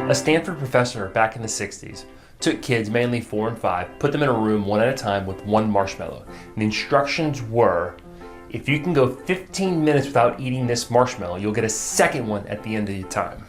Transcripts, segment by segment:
A Stanford professor back in the 60s took kids, mainly 4 and 5, put them in a room one at a time with one marshmallow. And the instructions were, if you can go 15 minutes without eating this marshmallow, you'll get a second one at the end of your time.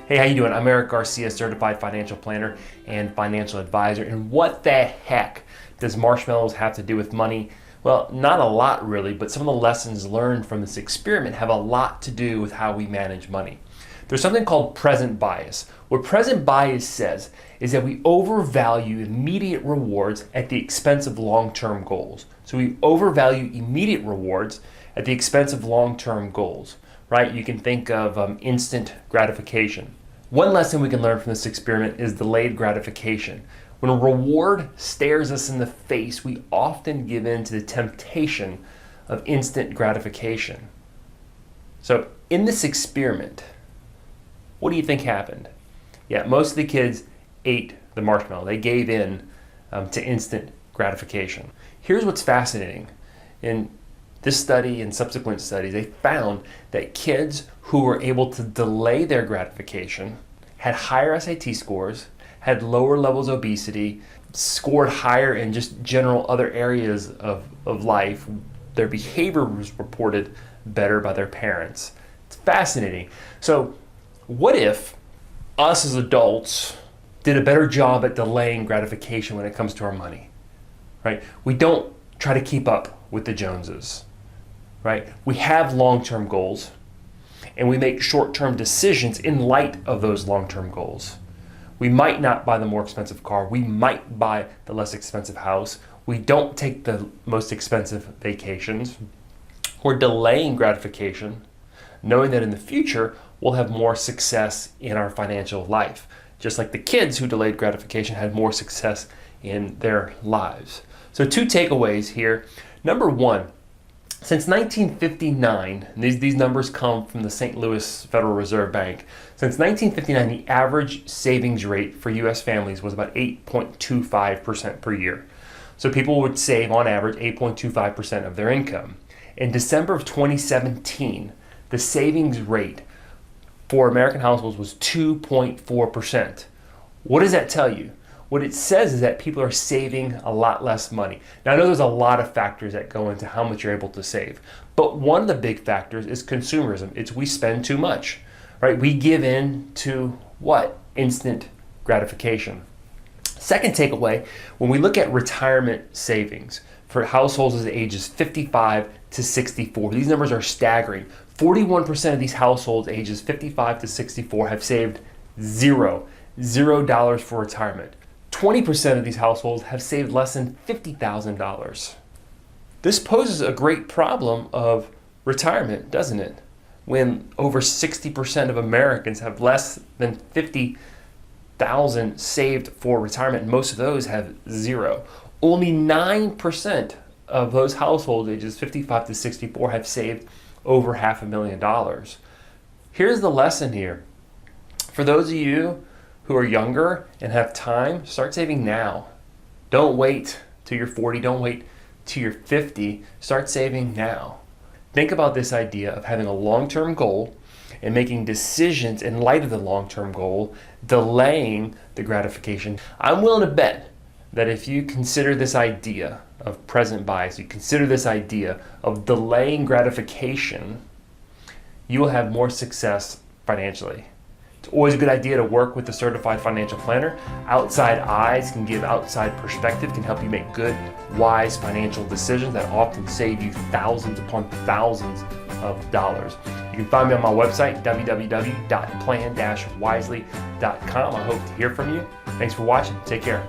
Hey, how you doing? I'm Eric Garcia, certified financial planner and financial advisor. And what the heck does marshmallows have to do with money? Well, not a lot really, but some of the lessons learned from this experiment have a lot to do with how we manage money. There's something called present bias. What present bias says is that we overvalue immediate rewards at the expense of long-term goals. So we overvalue immediate rewards at the expense of long-term goals, right? You can think of instant gratification. One lesson we can learn from this experiment is delayed gratification. When a reward stares us in the face, we often give in to the temptation of instant gratification. So in this experiment, what do you think happened? Yeah, most of the kids ate the marshmallow. They gave in to instant gratification. Here's what's fascinating. In this study and subsequent studies, they found that kids who were able to delay their gratification had higher SAT scores, had lower levels of obesity, scored higher in just general other areas of life. Their behavior was reported better by their parents. It's fascinating. So what if us as adults did a better job at delaying gratification when it comes to our money, right? We don't try to keep up with the Joneses, right? We have long-term goals and we make short-term decisions in light of those long-term goals. We might not buy the more expensive car. We might buy the less expensive house. We don't take the most expensive vacations. We're delaying gratification, knowing that in the future, we'll have more success in our financial life. Just like the kids who delayed gratification had more success in their lives. So 2 takeaways here. Number 1, since 1959, these numbers come from the St. Louis Federal Reserve Bank. Since 1959, the average savings rate for U.S. families was about 8.25% per year. So people would save on average 8.25% of their income. In December of 2017, the savings rate for American households was 2.4%. What does that tell you? What it says is that people are saving a lot less money. Now, I know there's a lot of factors that go into how much you're able to save, but one of the big factors is consumerism. It's we spend too much, right? We give in to what? Instant gratification. Second takeaway, when we look at retirement savings for households as ages 55 to 64, these numbers are staggering. 41% of these households ages 55 to 64 have saved $0 for retirement. 20% of these households have saved less than $50,000. This poses a great problem of retirement, doesn't it? When over 60% of Americans have less than $50,000 saved for retirement, and most of those have 0. Only 9% of those households ages 55 to 64 have saved over $500,000. Here's the lesson here. For those of you who are younger and have time, start saving now. Don't wait till you're 40, don't wait till you're 50, start saving now. Think about this idea of having a long-term goal and making decisions in light of the long-term goal, delaying the gratification. I'm willing to bet that if you consider this idea of present bias, you consider this idea of delaying gratification, you will have more success financially. It's always a good idea to work with a certified financial planner. Outside eyes can give outside perspective, can help you make good, wise financial decisions that often save you thousands upon thousands of dollars. You can find me on my website, www.plan-wisely.com. I hope to hear from you. Thanks for watching. Take care.